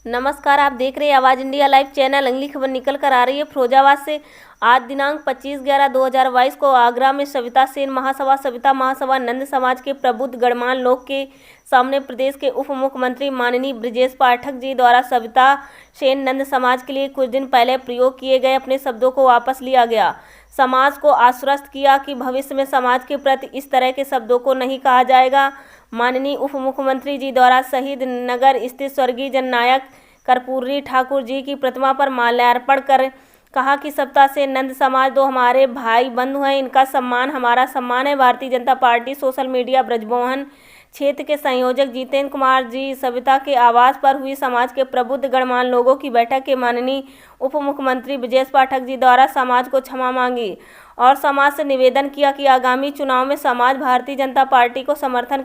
नमस्कार, आप देख रहे हैं आवाज़ इंडिया लाइव चैनल। अगली खबर निकल कर आ रही है फिरोजाबाद से। आज दिनांक 25/11/2022 को आगरा में सविता सेन महासभा नंद समाज के प्रबुद्ध गणमान्य लोग के सामने प्रदेश के उप मुख्यमंत्री माननीय ब्रजेश पाठक जी द्वारा सविता सेन नंद समाज के लिए कुछ दिन पहले प्रयोग किए गए अपने शब्दों को वापस लिया गया। समाज को आश्वस्त किया कि भविष्य में समाज के प्रति इस तरह के शब्दों को नहीं कहा जाएगा। माननीय उप मुख्यमंत्री जी द्वारा शहीद नगर स्थित स्वर्गीय जननायक कर्पूरी ठाकुर जी की प्रतिमा पर माल्यार्पण कर कहा कि सविता सेन नंद समाज दो हमारे भाई बंधु हैं, इनका सम्मान हमारा सम्मान है। Bharatiya Janata party social media Brijmohan क्षेत्र के संयोजक जितेंद्र कुमार जी सविता के आवास पर हुई समाज के प्रबुद्ध गणमान्य लोगों की बैठक के माननीय उप मुख्यमंत्री ब्रजेश पाठक जी द्वारा समाज को क्षमा मांगी और समाज से निवेदन किया कि आगामी चुनाव में समाज भारतीय जनता पार्टी को समर्थन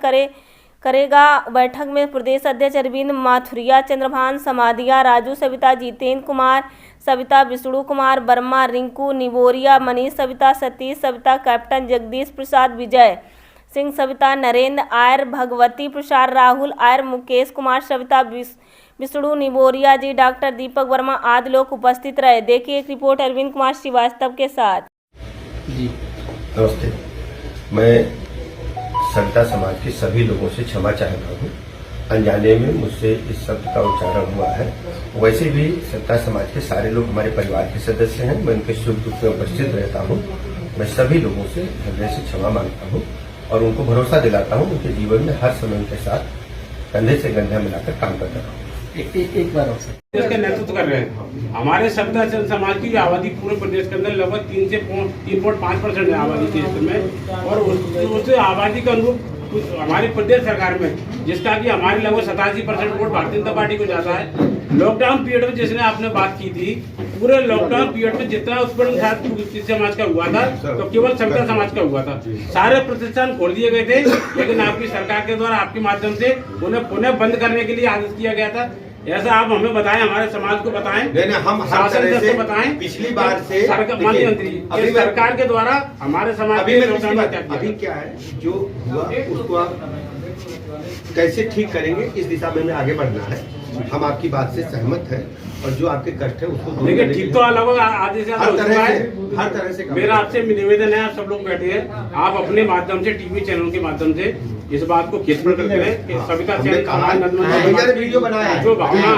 करेगा। बैठक में प्रदेश अध्यक्ष अरविंद माथुरिया, चंद्रभान समाधिया, राजू सविता, जितेंद्र कुमार सविता, विष्णु कुमार वर्मा, रिंकू निबोरिया, मनीष सविता, सतीश सविता, कैप्टन जगदीश प्रसाद, विजय सिंह सविता, नरेंद्र आयर, भगवती प्रसाद, राहुल आयर, मुकेश कुमार सविता, विष्णु निबोरिया जी, डॉक्टर दीपक वर्मा आदि लोग उपस्थित रहे। देखिए एक रिपोर्ट अरविंद कुमार श्रीवास्तव के साथ। जी नमस्ते, मैं सविता समाज के सभी लोगों से क्षमा चाहता हूँ। अनजाने में मुझसे इस शब्द का उच्चारण हुआ है। वैसे भी सविता समाज के सारे लोग हमारे परिवार के सदस्य हैं। मैं उनके सुख दुख में उपस्थित रहता हूँ। मैं सभी लोगों से हृदय से क्षमा मांगता हूँ और उनको भरोसा दिलाता हूँ उनके जीवन में हर समय उनके साथ कंधे से कंधा मिलाकर काम करता रहूँ। एक बार इसका नेतृत्व कर रहे हैं। हमारे सविता सेन समाज की आबादी पूरे प्रदेश के अंदर लगभग 3 से 3.5% है आबादी क्षेत्र में, और उस आबादी के अनुरूप हमारी प्रदेश सरकार में जिसका कि हमारी लगभग 87% वोट भारतीय जनता पार्टी को जाता है। लॉकडाउन पीरियड में जिसने आपने बात की थी, पूरे लॉकडाउन पीरियड में जितना उत्पन्न किस समाज का हुआ था तो केवल सविता समाज का हुआ था। सारे प्रतिष्ठान खोल दिए गए थे, लेकिन आपकी सरकार के द्वारा आपके माध्यम से उन्हें पुनः बंद करने के लिए आदेश किया गया था। ऐसा आप हमें बताएं, हमारे समाज को बताएं, हम शासन से बताएं। पिछली बार से मंत्री सरकार के द्वारा हमारे समाज अभी क्या है जो हुआ उसको आप कैसे ठीक करेंगे, इस दिशा में हमें आगे बढ़ना है। हम आपकी बात से सहमत हैं और जो आपके कष्ट है उसको देखिए ठीक तो लगभग आधे से हर तरह से मेरा आपसे निवेदन है, आप सब लोग बैठे हैं, आप अपने माध्यम से टीवी चैनल के माध्यम से इस बात को खेत करते हैं कि सविता सेन वीडियो बनाया जो भावना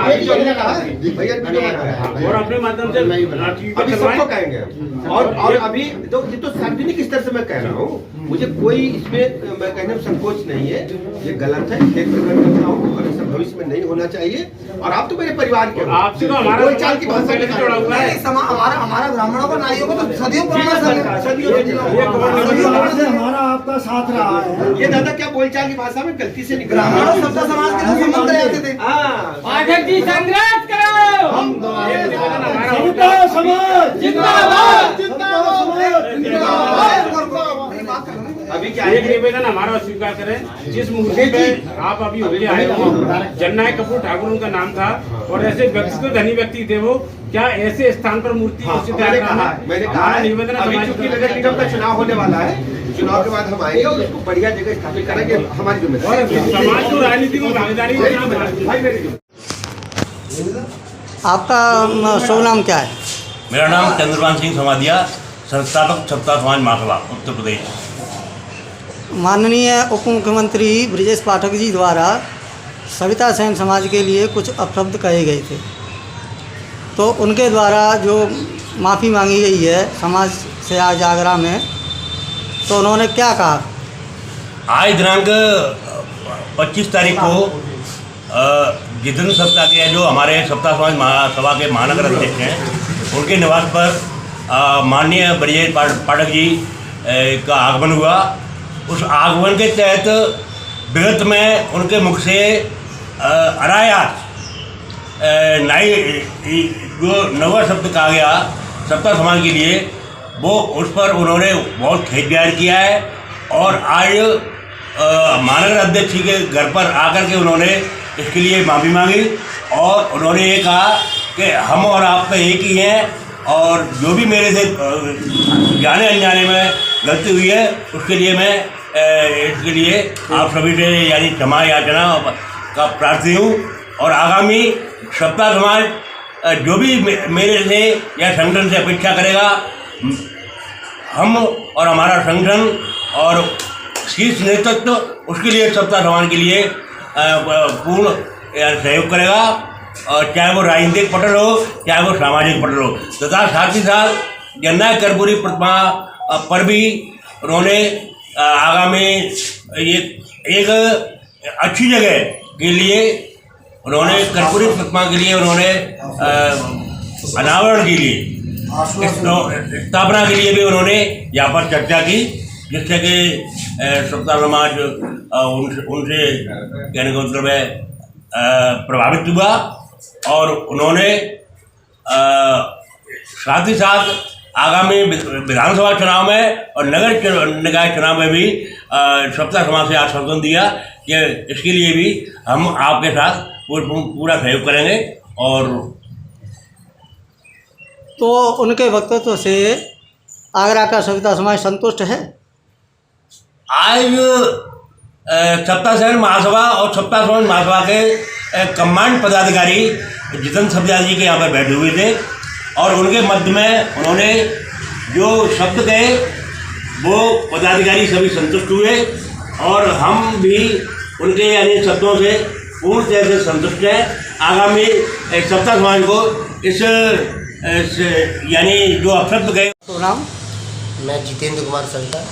और अपने माध्यम से अभी सबको कहेंगे। और अभी तो ये तो सार्वजनिक स्तर से मैं कह रहा हूँ, मुझे कोई इसमें मैं कहने में संकोच नहीं है। ये गलत है, खेत प्रकट करता हूँ और ऐसा भविष्य में नहीं होना चाहिए। और आप तो मेरे परिवार के, आपसे तो हमारा चाल की भाषा में जुड़ा हुआ है। हमारा ब्राह्मणों का नाइयों को तो सदियों पुराना हमारा आपका साथ रहा है। ये दादा क्या बोलचाल की भाषा में गलती से निकला। ब्राह्मणों सविता समाज के लोग संबंध रहते थे। पाठक जी संग्राम करो। हम सविता समाज जिंदाबाद, अभी क्या एक निवेदन हमारा स्वीकार करें। जिस मूर्ति पे आप अभी होके आए हो, जननायक कर्पूरी ठाकुर उनका नाम था और ऐसे व्यक्ति धनी व्यक्ति थे वो, क्या ऐसे स्थान पर मूर्ति मैंने कहा निवेदन चूंकि नगर निगम का चुनाव होने वाला है, चुनाव के बाद हम आएंगे और उसको बढ़िया जगह स्थापित करेंगे। हमारी जिम्मेदारी समाज को राजनीति में भागीदारी। आपका शुभ नाम क्या है? मेरा नाम चंद्रभान सिंह समाधिया, संस्थापक सविता समाज महासभा उत्तर प्रदेश। माननीय उप मुख्यमंत्री ब्रजेश पाठक जी द्वारा सविता सेन समाज के लिए कुछ अपशब्द कहे गए थे, तो उनके द्वारा जो माफ़ी मांगी गई है समाज से आज आगरा में, तो उन्होंने क्या कहा? आज दिनांक 25 तारीख को जितेंद्र सविता के जो हमारे सविता समाज महासभा के महानगर अध्यक्ष हैं, उनके निवास पर माननीय ब्रजेश पाठक जी का आगमन हुआ। उस आगमन के तहत विगत में उनके मुख से अनायास जो नवा शब्द कहा गया सविता समाज के लिए, वो उस पर उन्होंने बहुत खेद जाहिर किया है। और आज महानगर अध्यक्ष के घर पर आकर के उन्होंने इसके लिए माफ़ी मांगी और उन्होंने ये कहा कि हम और आप तो एक ही हैं और जो भी मेरे से जाने अनजाने में गलती हुई है उसके लिए मैं इसके लिए आप सभी से यानी क्षमा याचना का प्रार्थी हूँ और आगामी सत्ता समाज जो भी मेरे से या संगठन से अपेक्षा करेगा, हम और हमारा संगठन और शीर्ष नेतृत्व उसके लिए सत्ता समाज के लिए पूर्ण सहयोग करेगा, और चाहे वो राजनीतिक पटल हो चाहे वो सामाजिक पटल हो। तथा साथ ही साथ जननायक कर्पूरी प्रतिमा पर भी उन्होंने आगामी एक अच्छी जगह के लिए उन्होंने कर्पूरी प्रतिमा के लिए उन्होंने अनावरण के लिए स्थापना के लिए भी उन्होंने यहाँ पर चर्चा की, जिससे कि सत्ता समाज उनसे कहने का मतलब है प्रभावित हुआ। और उन्होंने साथ ही साथ आगामी विधानसभा चुनाव में और नगर निकाय चुनाव में भी सत्ता समाज से आश्वासन दिया कि इसके लिए भी हम आपके साथ पूरा सहयोग करेंगे। और तो उनके वक्तव्य से आगरा का सविता समाज संतुष्ट है। आज सत्ता शहर महासभा और सत्ता समाज महासभा के कमांड पदाधिकारी जितेंद्र सब्जाल जी के यहाँ पर बैठे हुए थे, और उनके मध्य में उन्होंने जो शब्द कहे वो पदाधिकारी सभी संतुष्ट हुए, और हम भी उनके यानी शब्दों से पूर्ण तरह से संतुष्ट हैं। आगामी सत्ता समाज को इस यानी जो अपशब्द गए। तो नाम? मैं जितेंद्र कुमार सविता,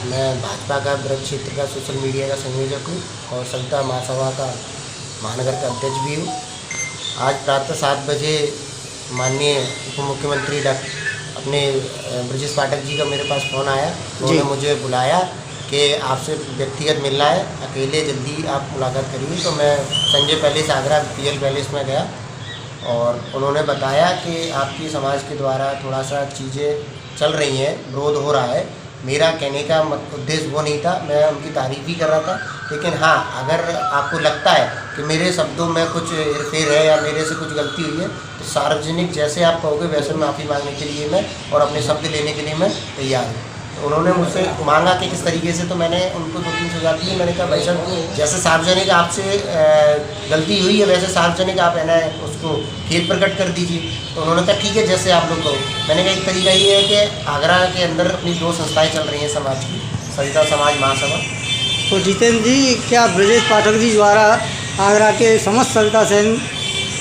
मैं भाजपा का ब्रज क्षेत्र का सोशल मीडिया का संयोजक हूँ और सविता महासभा का महानगर का अध्यक्ष भी हूँ। आज प्रातः 7 बजे माननीय उप मुख्यमंत्री अपने ब्रजेश पाठक जी का मेरे पास फ़ोन आया। उन्होंने मुझे बुलाया कि आपसे व्यक्तिगत मिलना है, अकेले जल्दी आप मुलाकात करिए। तो मैं Sanjay palace Agra PL palace में गया और उन्होंने बताया कि आपकी समाज के द्वारा थोड़ा सा चीज़ें चल रही हैं, विरोध हो रहा है। मेरा कहने का उद्देश्य वो नहीं था, मैं उनकी तारीफ़ ही कर रहा था। लेकिन हाँ, अगर आपको लगता है कि मेरे शब्दों में कुछ हेरफेर है या मेरे से कुछ गलती हुई है तो सार्वजनिक जैसे आप कहोगे वैसे माफ़ी मांगने के लिए मैं और अपने शब्द लेने के लिए मैं तैयार हूँ। तो उन्होंने मुझसे मांगा कि किस तरीके से, तो मैंने उनको 2-3 सुझाव दिए। मैंने कहा भाई साहब, जैसे सार्वजनिक आपसे गलती हुई है वैसे सार्वजनिक आप है ना उसको खेद प्रकट कर दीजिए। तो उन्होंने कहा ठीक है, जैसे आप लोग कहो। मैंने कहा एक तरीका ये है कि आगरा के अंदर अपनी 2 संस्थाएं चल रही हैं समाज की, सविता समाज महासभा। तो जितेंद्र जी, क्या ब्रजेश पाठक जी द्वारा आगरा के समस्त सविता सेन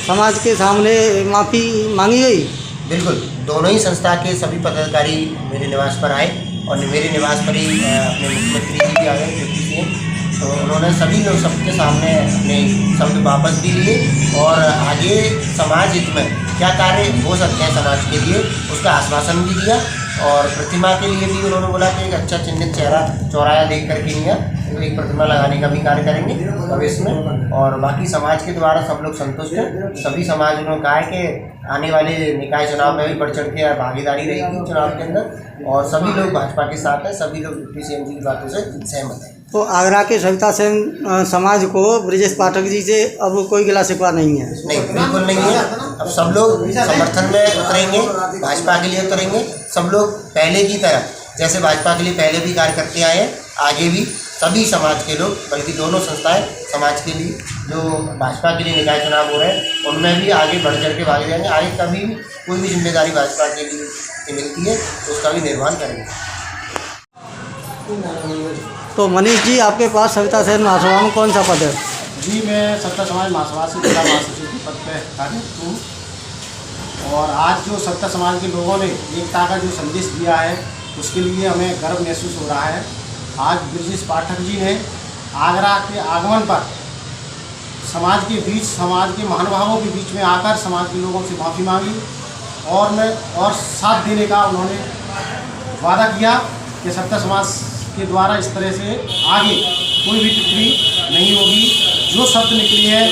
समाज के सामने माफ़ी मांगी गई? बिल्कुल, दोनों ही संस्था के सभी पदाधिकारी मेरे निवास पर आए और मेरे निवास पर ही अपने मुख्यमंत्री जी भी आ गए डिप्टी CM। तो उन्होंने सभी लोग सबके सामने अपने शब्द वापस भी लिए और आगे समाज हित में क्या कार्य हो सकते हैं समाज के लिए उसका आश्वासन भी दिया। और प्रतिमा के लिए भी उन्होंने बोला कि एक अच्छा चिन्हित चेहरा चौराया देख करके नहीं है, तो एक प्रतिमा लगाने का भी कार्य करेंगे भविष्य में। और बाकी समाज के द्वारा सब लोग संतुष्ट हैं। सभी समाज उन्होंने कहा है कि आने वाले निकाय चुनाव में भी बढ़ चढ़ के भागीदारी रहेगी चुनाव के अंदर, और सभी लोग भाजपा के साथ हैं, सभी लोग डिप्टी CM जी की बातों से सहमत हैं। तो आगरा के सविता सेन समाज को ब्रजेश पाठक जी से अब कोई गिला शिकवा नहीं है? नहीं, बिल्कुल नहीं है। अब सब लोग समर्थन में उतरेंगे, भाजपा के लिए उतरेंगे। सब लोग पहले की तरह जैसे भाजपा के लिए पहले भी कार्य करते आए हैं, आगे भी सभी समाज के लोग, बल्कि दोनों संस्थाएं समाज के लिए जो भाजपा के लिए निकाय चुनाव हो रहे हैं उनमें भी आगे बढ़ चढ़ के भागे जाएंगे। आगे कभी भी कोई भी जिम्मेदारी भाजपा के लिए मिलती है तो उसका भी निर्वहन करेंगे। तो मनीष जी, आपके पास सविता सेन महासभा में कौन सा पद है? जी, मैं सत्ता समाज महासभा से जिला महासचिव के पद पर कार्यरत हूँ। और आज जो सत्ता समाज के लोगों ने एकता का जो संदेश दिया है उसके लिए हमें गर्व महसूस हो रहा है। आज ब्रजेश पाठक जी ने आगरा के आगमन पर समाज के बीच, समाज के महानुभावों के बीच में आकर समाज के लोगों से माफ़ी मांगी और साथ देने का उन्होंने वादा किया कि सत्ता समाज के द्वारा इस तरह से आगे कोई भी टिप्पणी नहीं होगी। जो शब्द निकली है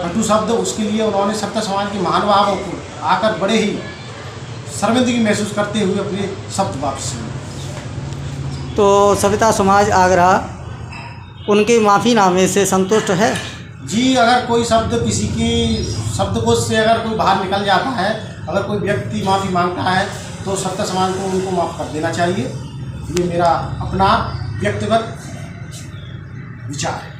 कटु शब्द, उसके लिए उन्होंने सत्ता समाज के महानुभावों को आकर बड़े ही शर्मिंदगी महसूस करते हुए अपने शब्द वापस लिए। तो सविता समाज आगरा उनके माफ़ीनामे से संतुष्ट है? जी, अगर कोई शब्द किसी की शब्दकोश से अगर कोई बाहर निकल जाता है, अगर कोई व्यक्ति माफ़ी मांगता है तो सत्ता समाज को उनको माफ़ कर देना चाहिए। ये मेरा अपना व्यक्तिगत विचार है।